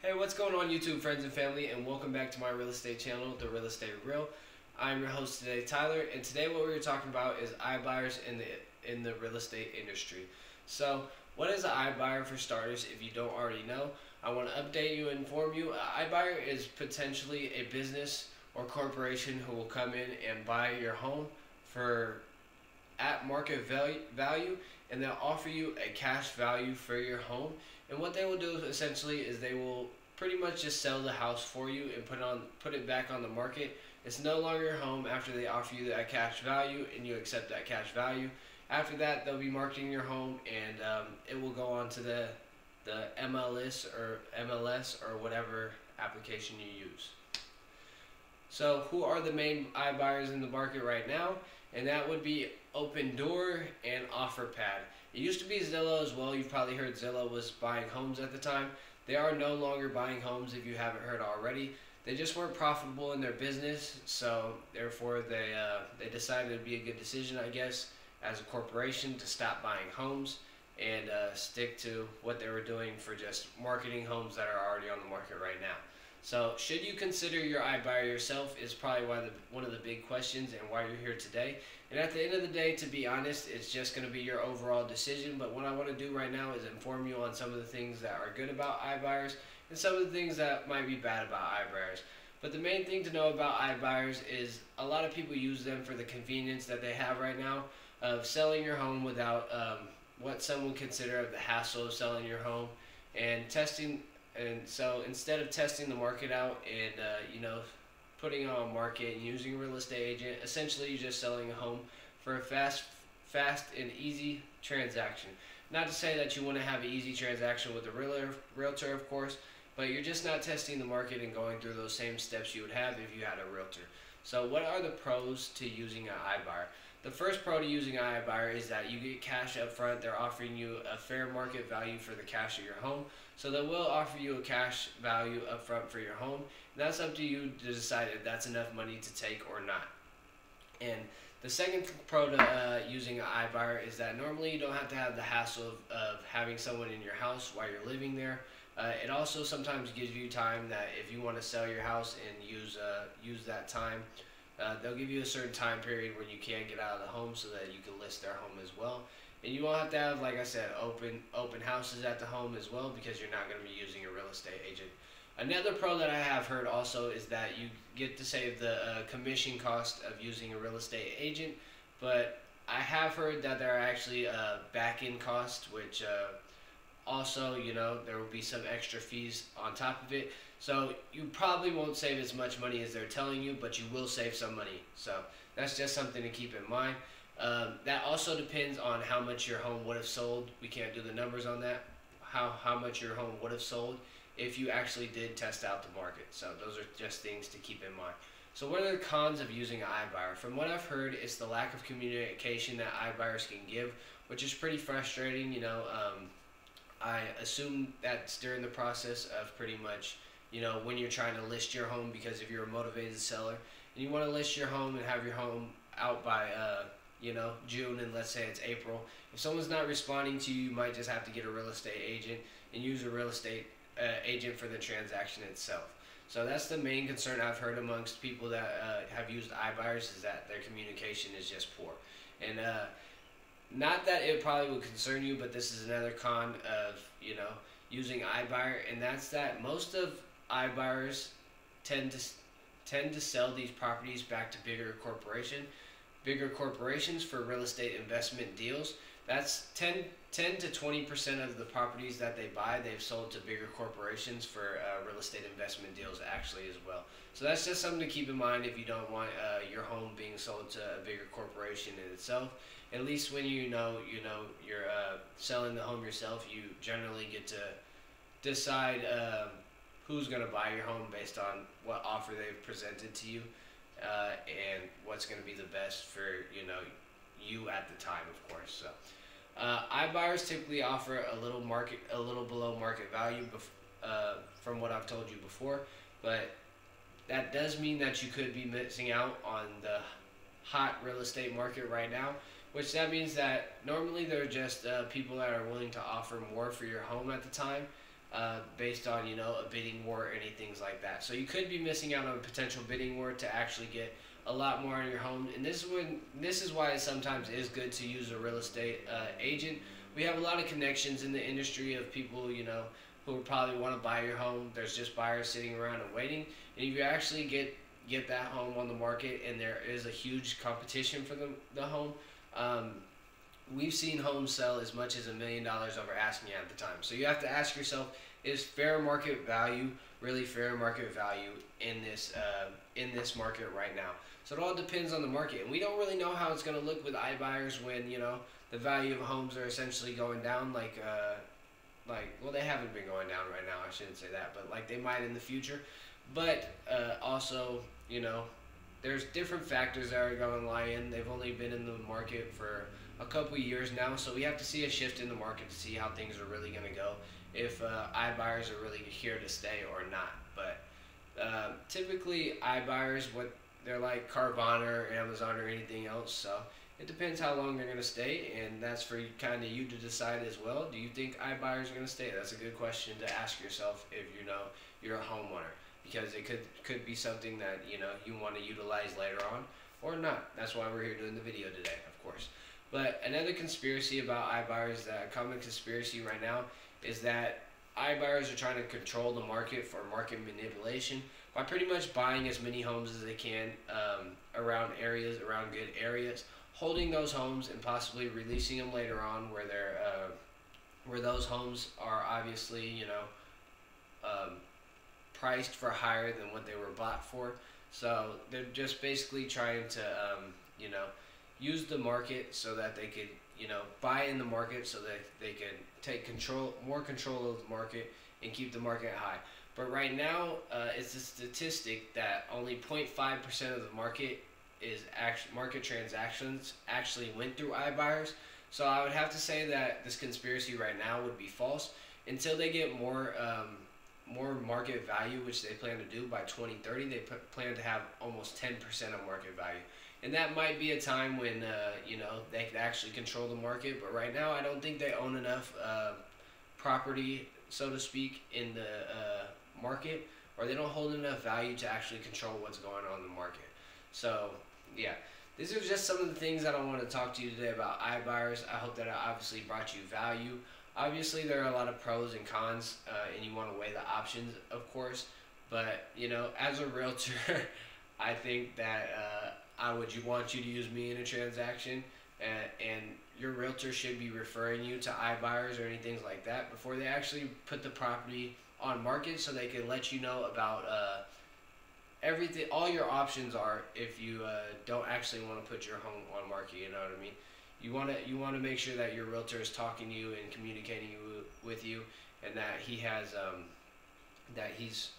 Hey, what's going on YouTube friends and family, and welcome back to my real estate channel, The Real Estate Real. I'm your host today, Tyler, and today what we're talking about is iBuyers in the real estate industry. So, what is an iBuyer for starters if you don't already know? I want to update you and inform you. An iBuyer is potentially a business or corporation who will come in and buy your home for at market value, and they'll offer you a cash value for your home. And what they will do essentially is they will pretty much just sell the house for you and put it back on the market. It's no longer your home after they offer you that cash value and you accept that cash value. After that, they'll be marketing your home, and it will go on to the MLS or whatever application you use. So who are the main iBuyers in the market right now? And that would be Opendoor and OfferPad. It used to be Zillow as well. You've probably heard Zillow was buying homes at the time. They are no longer buying homes if you haven't heard already. They just weren't profitable in their business, so therefore they decided it would be a good decision, I guess, as a corporation to stop buying homes and stick to what they were doing for just marketing homes that are already on the market right now. So should you consider your iBuyer yourself is probably one of the big questions and why you're here today. And at the end of the day, to be honest, it's just going to be your overall decision. But what I want to do right now is inform you on some of the things that are good about iBuyers and some of the things that might be bad about iBuyers. But the main thing to know about iBuyers is a lot of people use them for the convenience that they have right now of selling your home without what some would consider the hassle of selling your home and testing. And so instead of testing the market out and putting it on a market and using a real estate agent, essentially you're just selling a home for a fast and easy transaction. Not to say that you want to have an easy transaction with a realtor, of course, but you're just not testing the market and going through those same steps you would have if you had a realtor. So what are the pros to using an iBuyer? The first pro to using an iBuyer is that you get cash up front. They're offering you a fair market value for the cash of your home. So they will offer you a cash value up front for your home. And that's up to you to decide if that's enough money to take or not. And the second pro to using an iBuyer is that normally you don't have to have the hassle of having someone in your house while you're living there. It also sometimes gives you time that if you want to sell your house and use that time, they'll give you a certain time period when you can't get out of the home so that you can list their home as well. And you won't have to have, like I said, open houses at the home as well, because you're not going to be using a real estate agent. Another pro that I have heard also is that you get to save the commission cost of using a real estate agent, but I have heard that there are actually back-end costs, which also, there will be some extra fees on top of it. So you probably won't save as much money as they're telling you, but you will save some money. So that's just something to keep in mind. That also depends on how much your home would have sold. We can't do the numbers on that, how much your home would have sold if you actually did test out the market. So those are just things to keep in mind. So what are the cons of using an iBuyer? From what I've heard, it's the lack of communication that iBuyers can give, which is pretty frustrating. I assume that's during the process of pretty much, when you're trying to list your home, because if you're a motivated seller and you want to list your home and have your home out by June, and let's say it's April, if someone's not responding to you, you might just have to get a real estate agent and use a real estate agent for the transaction itself. So that's the main concern I've heard amongst people that have used iBuyers, is that their communication is just poor. And not that it probably would concern you, but this is another con of using iBuyer, and that's that most of iBuyers tend to sell these properties back to bigger corporations for real estate investment deals. That's 10 to 20% of the properties that they buy, they've sold to bigger corporations for real estate investment deals actually as well. So that's just something to keep in mind if you don't want your home being sold to a bigger corporation in itself. At least when you're selling the home yourself, you generally get to decide who's going to buy your home based on what offer they've presented to you, and what's going to be the best for you at the time, of course. So iBuyers typically offer a little below market value from what I've told you before, but that does mean that you could be missing out on the hot real estate market right now, which that means that normally they're just people that are willing to offer more for your home at the time. based on a bidding war or any things like that. So you could be missing out on a potential bidding war to actually get a lot more on your home. And this is why it sometimes is good to use a real estate agent. We have a lot of connections in the industry of people who would probably want to buy your home. There's just buyers sitting around and waiting. And if you actually get that home on the market and there is a huge competition for the home, we've seen homes sell as much as $1 million over asking at the time. So you have to ask yourself, is fair market value really fair market value in this market right now? So it all depends on the market, and we don't really know how it's going to look with iBuyers when the value of homes are essentially going down. Well, they haven't been going down right now. I shouldn't say that, but like they might in the future. But also, there's different factors that are going to lie in. They've only been in the market for a couple years now, so we have to see a shift in the market to see how things are really going to go, if iBuyers are really here to stay or not. But typically iBuyers, they're like Carvana or Amazon or anything else, so it depends how long they're going to stay, and that's for kind of you to decide as well. Do you think iBuyers are going to stay? That's a good question to ask yourself if you're a homeowner, because it could be something that you want to utilize later on or not. That's why we're here doing the video today, of course. But another conspiracy about iBuyers, a common conspiracy right now, is that iBuyers are trying to control the market for market manipulation by pretty much buying as many homes as they can around good areas, holding those homes and possibly releasing them later on where those homes are obviously priced for higher than what they were bought for. So they're just basically trying to use the market so that they could buy in the market so that they could take more control of the market and keep the market high. But right now, it's a statistic that only 0.5% of the market market transactions actually went through iBuyers. So I would have to say that this conspiracy right now would be false until they get more market value, which they plan to do by 2030. They plan to have almost 10% of market value. And that might be a time when they could actually control the market. But right now, I don't think they own enough property, so to speak, in the market, or they don't hold enough value to actually control what's going on in the market. So yeah, these are just some of the things that I want to talk to you today about iBuyers. I hope that I obviously brought you value. Obviously, there are a lot of pros and cons, and you want to weigh the options, of course. But as a realtor, I think that I would want you to use me in a transaction, and your realtor should be referring you to iBuyers or anything like that before they actually put the property on market, so they can let you know about everything, all your options are if you don't actually want to put your home on market. You know what I mean? You want to make sure that your realtor is talking to you and communicating with you, and that he's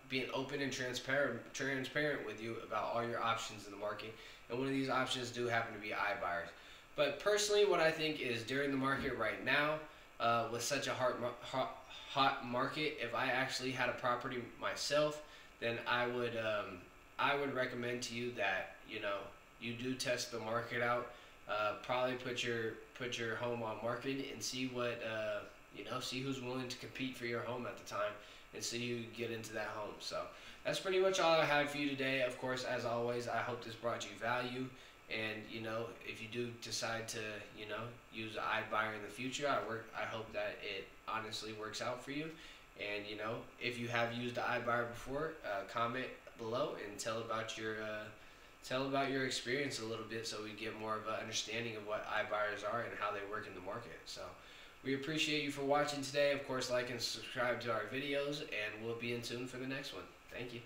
being open and transparent with you about all your options in the market. And one of these options do happen to be iBuyers. But personally, what I think is during the market right now, with such a hot market, if I actually had a property myself, then I would recommend to you that you do test the market out. Probably put your home on market and see what see who's willing to compete for your home at the time, and so you get into that home. So that's pretty much all I have for you today. Of course, as always, I hope this brought you value. And if you do decide to use an iBuyer in the future, I hope that it honestly works out for you. And if you have used the iBuyer before, comment below and tell about your experience a little bit, so we get more of an understanding of what iBuyers are and how they work in the market. So we appreciate you for watching today. Of course, like and subscribe to our videos, and we'll be in tune for the next one. Thank you.